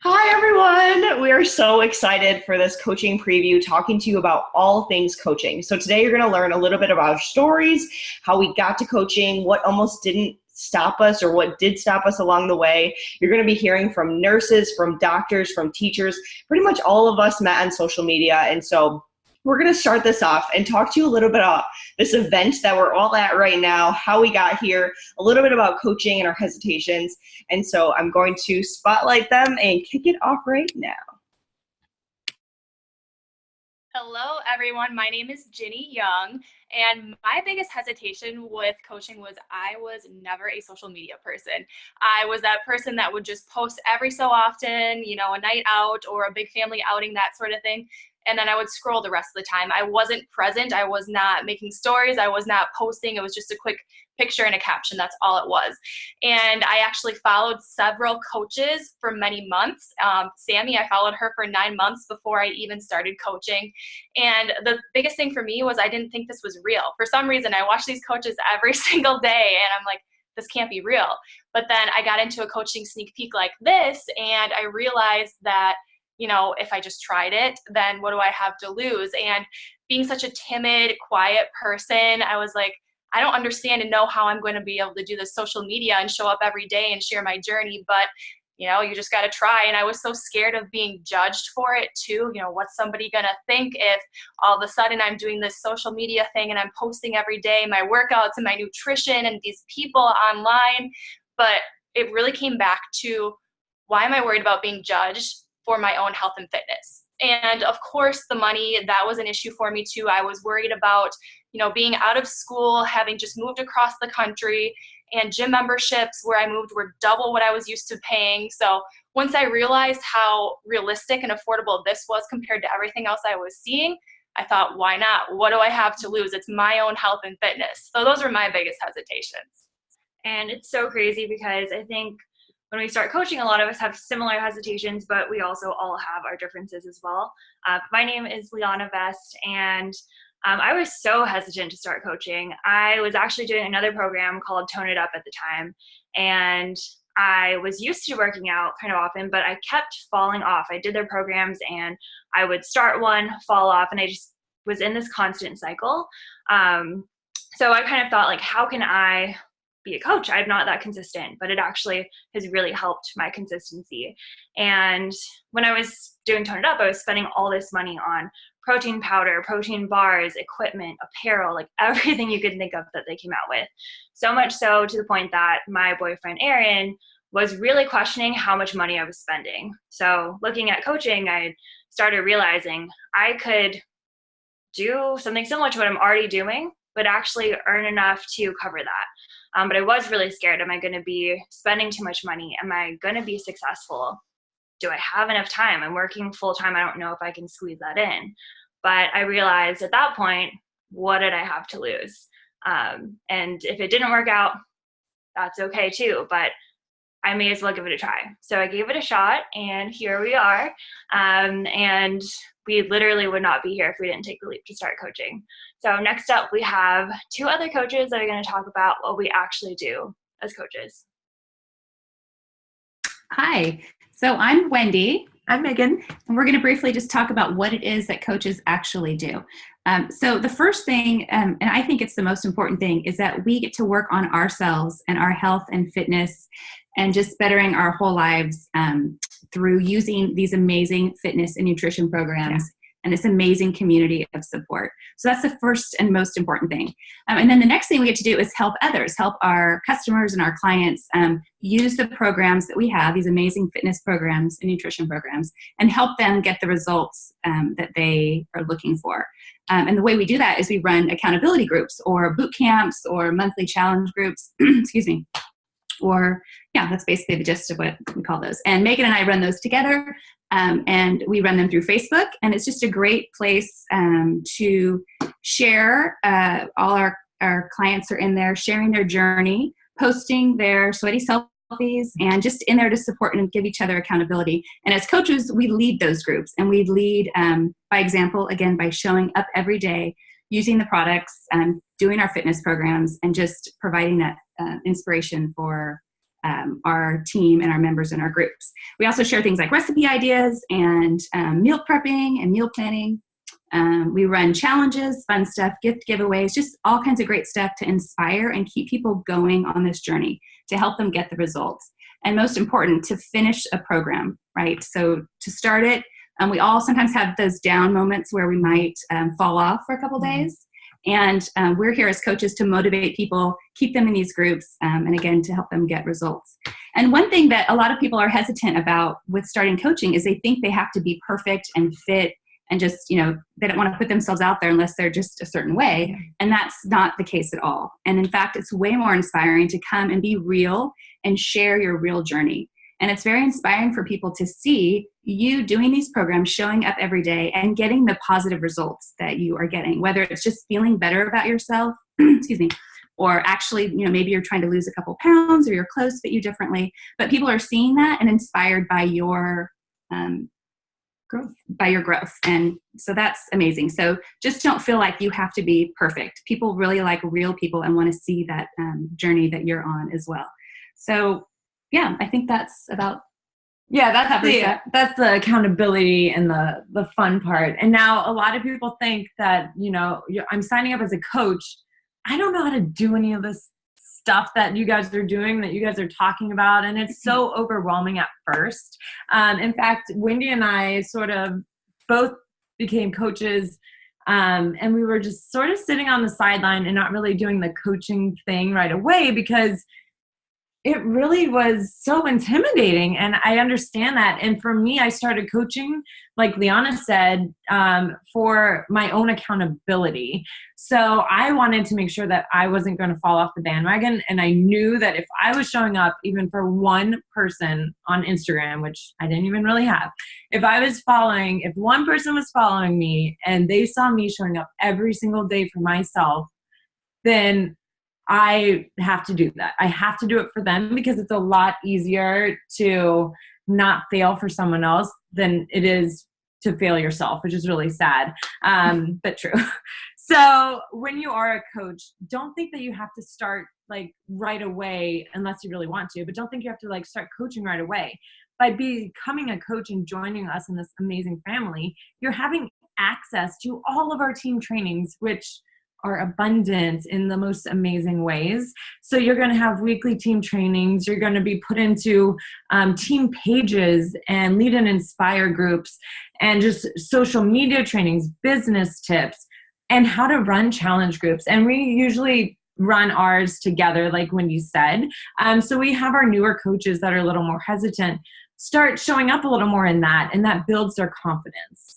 Hi, everyone. We are so excited for this coaching preview, talking to you about all things coaching. So today you're going to learn a little bit about our stories, how we got to coaching, what almost didn't stop us or what did stop us along the way. You're going to be hearing from nurses, from doctors, from teachers. Pretty much all of us met on social media. And so we're going to start this off and talk to you a little bit about this event that we're all at right now, how we got here, a little bit about coaching and our hesitations. And so I'm going to spotlight them and kick it off right now. Hello, everyone. My name is Ginny Young, and my biggest hesitation with coaching was I was never a social media person. I was that person that would just post every so often, a night out or a big family outing, that sort of thing. And then I would scroll the rest of the time. I wasn't present. I was not making stories. I was not posting. It was just a quick picture and a caption. That's all it was. And I actually followed several coaches for many months. Sammy, I followed her for 9 months before I even started coaching. And the biggest thing for me was I didn't think this was real. For some reason, I watch these coaches every single day and I'm like, this can't be real. But then I got into a coaching sneak peek like this and I realized that if I just tried it, then what do I have to lose? And being such a timid, quiet person, I was like, I don't understand and know how I'm going to be able to do this social media and show up every day and share my journey. But, you just got to try. And I was so scared of being judged for it too. What's somebody going to think if all of a sudden I'm doing this social media thing and I'm posting every day my workouts and my nutrition and these people online. But it really came back to, why am I worried about being judged for my own health and fitness? And of course, the money, that was an issue for me too. I was worried about, being out of school, having just moved across the country, and gym memberships where I moved were double what I was used to paying. So once I realized how realistic and affordable this was compared to everything else I was seeing, I thought, why not? What do I have to lose? It's my own health and fitness. So those were my biggest hesitations. And it's so crazy because I think when we start coaching, a lot of us have similar hesitations, but we also all have our differences as well. My name is Liana Vest, and I was so hesitant to start coaching. I was actually doing another program called Tone It Up at the time, and I was used to working out kind of often, but I kept falling off. I did their programs, and I would start one, fall off, and I just was in this constant cycle. So I kind of thought, like, how can I be a coach? I'm not that consistent, but it actually has really helped my consistency. And when I was doing Tone It Up, I was spending all this money on protein powder, protein bars, equipment, apparel, like everything you could think of that they came out with. So much so to the point that my boyfriend, Aaron, was really questioning how much money I was spending. So looking at coaching, I started realizing I could do something similar to what I'm already doing, but actually earn enough to cover that. But I was really scared. Am I going to be spending too much money? Am I going to be successful? Do I have enough time? I'm working full time. I don't know if I can squeeze that in. But I realized at that point, what did I have to lose? And if it didn't work out, that's okay too. But I may as well give it a try. So I gave it a shot, and here we are. And we literally would not be here if we didn't take the leap to start coaching. So next up, we have two other coaches that are going to talk about what we actually do as coaches. Hi, so I'm Wendy. I'm Megan, and we're going to briefly just talk about what it is that coaches actually do. So the first thing, and I think it's the most important thing, is that we get to work on ourselves and our health and fitness and just bettering our whole lives through using these amazing fitness and nutrition programs and this amazing community of support. So that's the first and most important thing. And then the next thing we get to do is help others, help our customers and our clients use the programs that we have, these amazing fitness programs and nutrition programs, and help them get the results that they are looking for. And the way we do that is we run accountability groups or boot camps or monthly challenge groups, excuse me. Or, that's basically the gist of what we call those. And Megan and I run those together, and we run them through Facebook. And it's just a great place to share. All our clients are in there sharing their journey, posting their sweaty selfies, and just in there to support and give each other accountability. And as coaches, we lead those groups, and we lead by example, again, by showing up every day, using the products, doing our fitness programs, and just providing that inspiration for our team and our members in our groups. We also share things like recipe ideas and meal prepping and meal planning. We run challenges, fun stuff, gift giveaways, just all kinds of great stuff to inspire and keep people going on this journey to help them get the results. And most important, to finish a program, right? So to start it, we all sometimes have those down moments where we might fall off for a couple days. And we're here as coaches to motivate people, keep them in these groups, and again, to help them get results. And one thing that a lot of people are hesitant about with starting coaching is they think they have to be perfect and fit and just, they don't want to put themselves out there unless they're just a certain way. And that's not the case at all. And in fact, it's way more inspiring to come and be real and share your real journey. And it's very inspiring for people to see you doing these programs, showing up every day and getting the positive results that you are getting, whether it's just feeling better about yourself, excuse me, or actually, maybe you're trying to lose a couple pounds or your clothes fit you differently, but people are seeing that and inspired by your growth. And so that's amazing. So just don't feel like you have to be perfect. People really like real people and want to see that journey that you're on as well. So yeah, I think that's about. Yeah, that's the accountability and the fun part. And now a lot of people think that, I'm signing up as a coach. I don't know how to do any of this stuff that you guys are doing, that you guys are talking about. And it's so overwhelming at first. In fact, Wendy and I sort of both became coaches. And we were just sort of sitting on the sideline and not really doing the coaching thing right away because it really was so intimidating. And I understand that. And for me, I started coaching, like Liana said, for my own accountability. So I wanted to make sure that I wasn't going to fall off the bandwagon. And I knew that if I was showing up even for one person on Instagram, which I didn't even really have, if one person was following me and they saw me showing up every single day for myself, then I have to do that. I have to do it for them because it's a lot easier to not fail for someone else than it is to fail yourself, which is really sad, but true. So when you are a coach, don't think that you have to start like right away unless you really want to, but don't think you have to like start coaching right away. By becoming a coach and joining us in this amazing family, you're having access to all of our team trainings, which are abundant in the most amazing ways. So you're going to have weekly team trainings. You're going to be put into team pages and lead and inspire groups and just social media trainings, business tips, and how to run challenge groups. And we usually run ours together, like Wendy said. So we have our newer coaches that are a little more hesitant start showing up a little more in that, and that builds their confidence.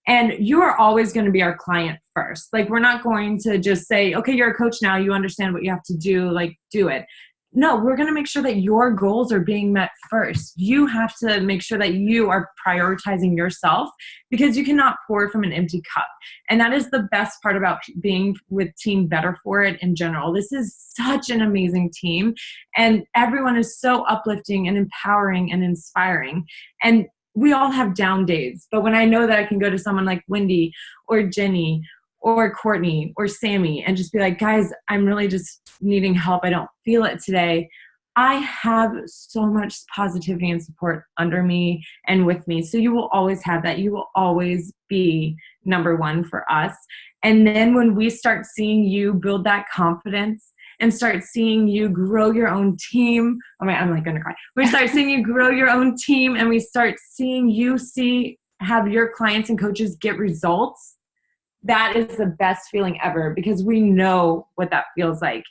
And you are always going to be our client first. Like, we're not going to just say, okay, you're a coach now, you understand what you have to do, like, do it. No, we're going to make sure that your goals are being met first. You have to make sure that you are prioritizing yourself because you cannot pour from an empty cup. And that is the best part about being with Team Better For It in general. This is such an amazing team, and everyone is so uplifting and empowering and inspiring. And we all have down days, but when I know that I can go to someone like Wendy or Jenny or Courtney or Sammy and just be like, guys, I'm really just needing help. I don't feel it today. I have so much positivity and support under me and with me. So you will always have that. You will always be number one for us. And then when we start seeing you build that confidence and start seeing you grow your own team. Oh my, I'm like gonna cry. We start seeing you grow your own team, and we start seeing you have your clients and coaches get results. That is the best feeling ever, because we know what that feels like.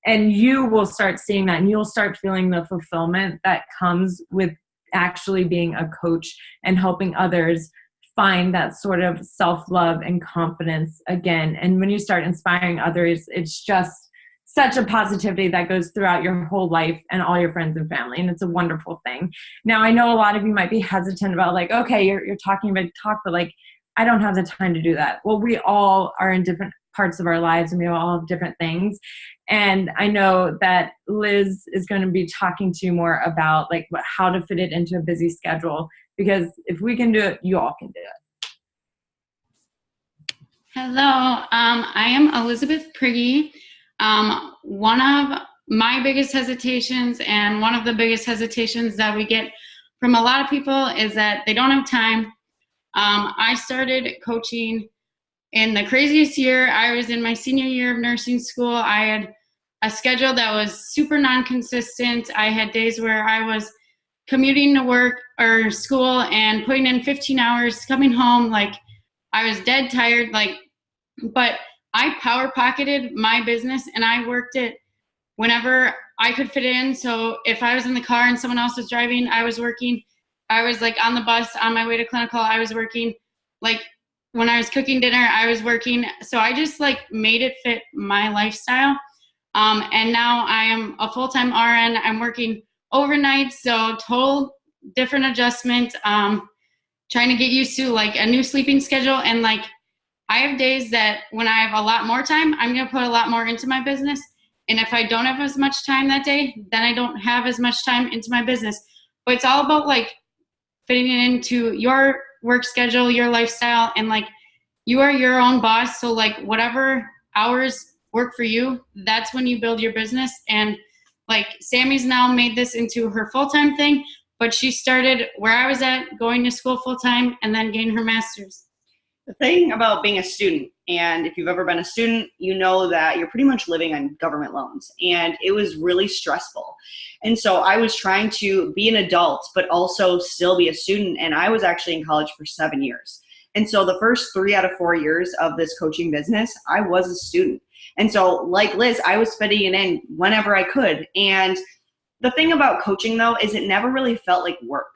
And you will start seeing that, and you'll start feeling the fulfillment that comes with actually being a coach and helping others find that sort of self-love and confidence again. And when you start inspiring others, it's just such a positivity that goes throughout your whole life and all your friends and family. And it's a wonderful thing. Now, I know a lot of you might be hesitant about like, okay, you're talking about talk, but like, I don't have the time to do that. Well, we all are in different parts of our lives, and we all have different things. And I know that Liz is going to be talking to you more about like how to fit it into a busy schedule, because if we can do it, you all can do it. Hello, I am Elizabeth Prigge. One of my biggest hesitations, and one of the biggest hesitations that we get from a lot of people, is that they don't have time. I started coaching in the craziest year. I was in my senior year of nursing school. I had a schedule that was super non-consistent. I had days where I was commuting to work or school and putting in 15 hours, coming home, like I was dead tired, but I power pocketed my business and I worked it whenever I could fit in. So if I was in the car and someone else was driving, I was working. I was like on the bus on my way to clinical, I was working. Like when I was cooking dinner, I was working. So I just like made it fit my lifestyle. And now I am a full-time RN. I'm working overnight, so total different adjustment. Trying to get used to like a new sleeping schedule. And like I have days that when I have a lot more time, I'm going to put a lot more into my business. And if I don't have as much time that day, then I don't have as much time into my business. But it's all about like fitting it into your work schedule, your lifestyle, and like you are your own boss. So like whatever hours work for you, that's when you build your business. And like Sammy's now made this into her full-time thing, but she started where I was at, going to school full-time and then getting her master's. The thing about being a student, and if you've ever been a student, you know that you're pretty much living on government loans, and it was really stressful. And so I was trying to be an adult, but also still be a student, and I was actually in college for 7 years. And so the first 3 out of 4 years of this coaching business, I was a student. And so like Liz, I was fitting it in whenever I could. And the thing about coaching though, is it never really felt like work.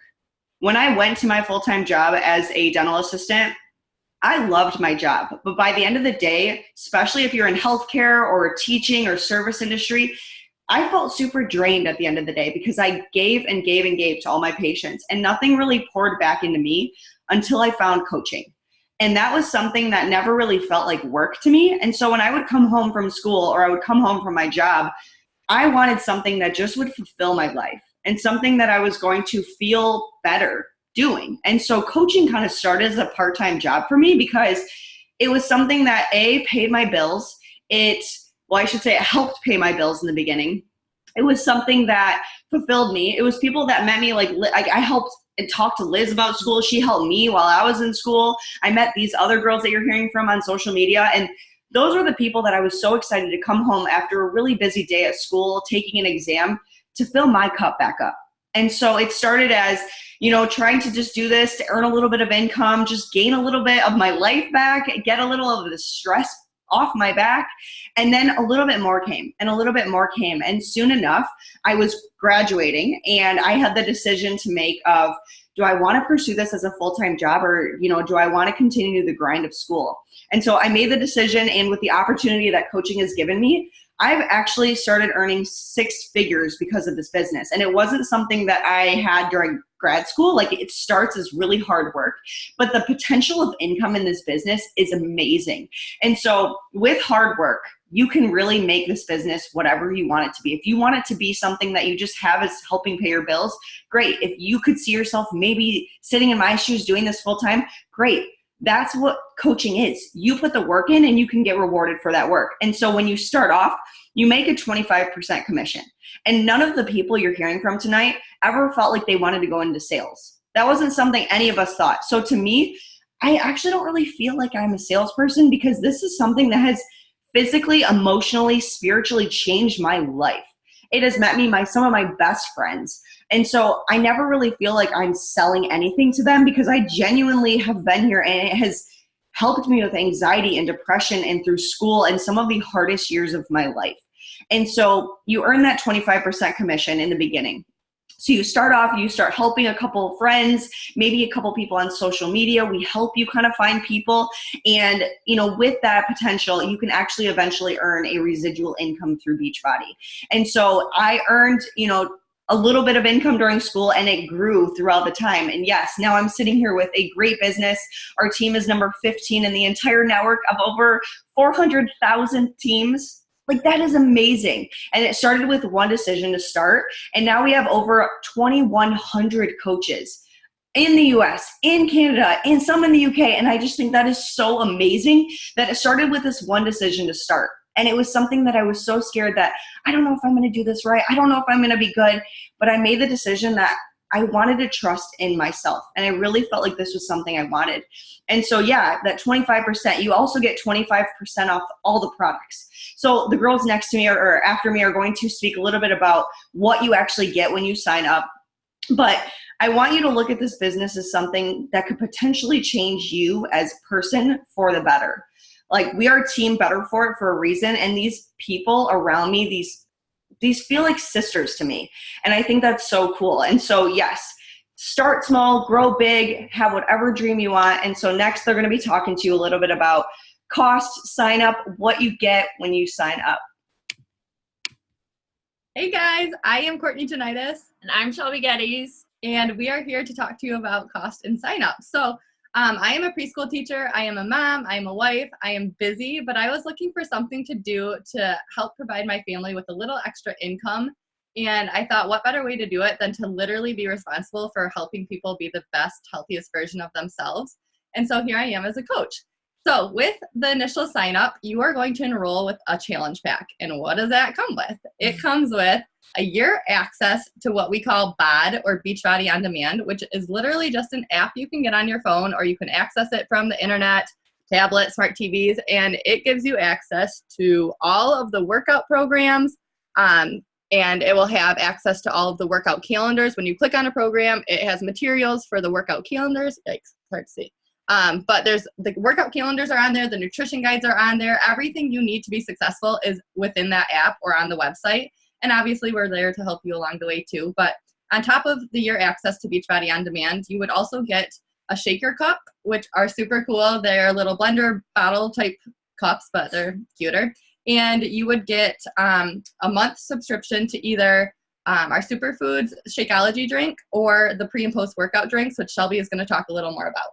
When I went to my full-time job as a dental assistant, I loved my job. But by the end of the day, especially if you're in healthcare or teaching or service industry, I felt super drained at the end of the day because I gave and gave and gave to all my patients, and nothing really poured back into me until I found coaching. And that was something that never really felt like work to me. And so when I would come home from school or I would come home from my job, I wanted something that just would fulfill my life and something that I was going to feel better doing. And so coaching kind of started as a part-time job for me because it was something that paid my bills. It helped pay my bills in the beginning. It was something that fulfilled me. It was people that met me, like I helped and talked to Liz about school. She helped me while I was in school. I met these other girls that you're hearing from on social media. And those were the people that I was so excited to come home after a really busy day at school, taking an exam, to fill my cup back up. And so it started as, trying to just do this to earn a little bit of income, just gain a little bit of my life back, get a little of the stress off my back. And then a little bit more came and a little bit more came. And soon enough, I was graduating and I had the decision to make of, do I want to pursue this as a full-time job or, do I want to continue the grind of school? And so I made the decision, and with the opportunity that coaching has given me, I've actually started earning 6 figures because of this business. And it wasn't something that I had during grad school. Like, it starts as really hard work, but the potential of income in this business is amazing. And so with hard work, you can really make this business whatever you want it to be. If you want it to be something that you just have as helping pay your bills, great. If you could see yourself maybe sitting in my shoes doing this full time, great. That's what coaching is. You put the work in and you can get rewarded for that work. And so when you start off, you make a 25% commission. And none of the people you're hearing from tonight ever felt like they wanted to go into sales. That wasn't something any of us thought. So to me, I actually don't really feel like I'm a salesperson because this is something that has physically, emotionally, spiritually changed my life. It has met me some of my best friends. And so I never really feel like I'm selling anything to them because I genuinely have been here, and it has helped me with anxiety and depression and through school and some of the hardest years of my life. And so you earn that 25% commission in the beginning. So you start off, you start helping a couple of friends, maybe a couple people on social media. We help you kind of find people. And, with that potential, you can actually eventually earn a residual income through Beachbody. And so I earned, a little bit of income during school, and it grew throughout the time. And yes, now I'm sitting here with a great business. Our team is number 15 in the entire network of over 400,000 teams. Like, that is amazing. And it started with one decision to start. And now we have over 2,100 coaches in the US, in Canada, and some in the UK. And I just think that is so amazing that it started with this one decision to start. And it was something that I was so scared that I don't know if I'm going to do this right. I don't know if I'm going to be good. But I made the decision that I wanted to trust in myself. And I really felt like this was something I wanted. And so, yeah, that 25%, you also get 25% off all the products. So the girls next to me or after me are going to speak a little bit about what you actually get when you sign up. But I want you to look at this business as something that could potentially change you as a person for the better. Like, we are Team Better For It for a reason. And these people around me, these feel like sisters to me. And I think that's so cool. And so, yes, start small, grow big, have whatever dream you want. And so next, they're going to be talking to you a little bit about cost, sign up, what you get when you sign up. Hey guys, I am Courtney Janitis. And I'm Shelby Geddes. And we are here to talk to you about cost and sign up. So I am a preschool teacher. I am a mom. I am a wife. I am busy, but I was looking for something to do to help provide my family with a little extra income. And I thought, what better way to do it than to literally be responsible for helping people be the best, healthiest version of themselves. And so here I am as a coach. So with the initial sign up, you are going to enroll with a challenge pack. And what does that come with? It comes with a year access to what we call BOD, or Beachbody On Demand, which is literally just an app you can get on your phone, or you can access it from the internet, tablet, smart TVs, and it gives you access to all of the workout programs, and it will have access to all of the workout calendars. When you click on a program, it has materials for the workout calendars. Yikes, hard to see. But there's the workout calendars are on there, the nutrition guides are on there. Everything you need to be successful is within that app or on the website. And obviously we're there to help you along the way too. But on top of the year access to Beachbody On Demand, you would also get a shaker cup, which are super cool. They're little blender bottle type cups, but they're cuter. And you would get a month subscription to either our Superfoods Shakeology drink or the pre and post workout drinks, which Shelby is going to talk a little more about.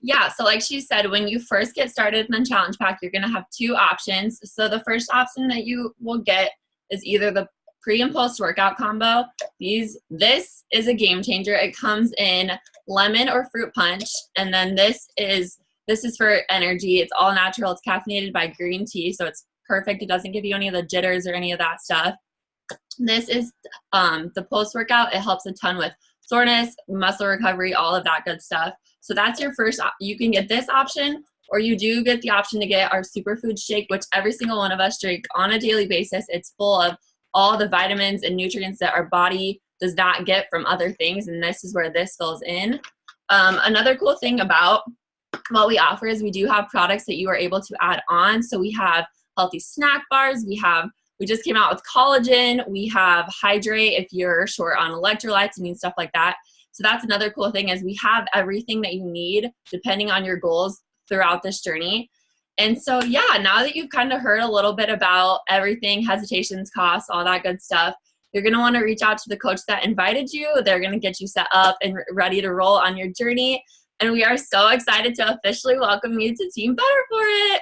Yeah, so like she said, when you first get started in the challenge pack, you're going to have two options. So the first option that you will get is either the pre and post workout combo. This is a game changer. It comes in lemon or fruit punch, and then this is for energy. It's all natural. It's caffeinated by green tea, so it's perfect. It doesn't give you any of the jitters or any of that stuff. This is the post workout. It helps a ton with soreness, muscle recovery, all of that good stuff. So that's your first. You can get this option, or you do get the option to get our superfood shake, which every single one of us drink on a daily basis. It's full of all the vitamins and nutrients that our body does not get from other things, and this is where this fills in. Another cool thing about what we offer is we do have products that you are able to add on. So we have healthy snack bars. We just came out with collagen. We have Hydrate if you're short on electrolytes and need stuff like that. So that's another cool thing, is we have everything that you need depending on your goals throughout this journey. And so, yeah, now that you've kind of heard a little bit about everything, hesitations, costs, all that good stuff, you're going to want to reach out to the coach that invited you. They're going to get you set up and ready to roll on your journey. And we are so excited to officially welcome you to Team Better For It.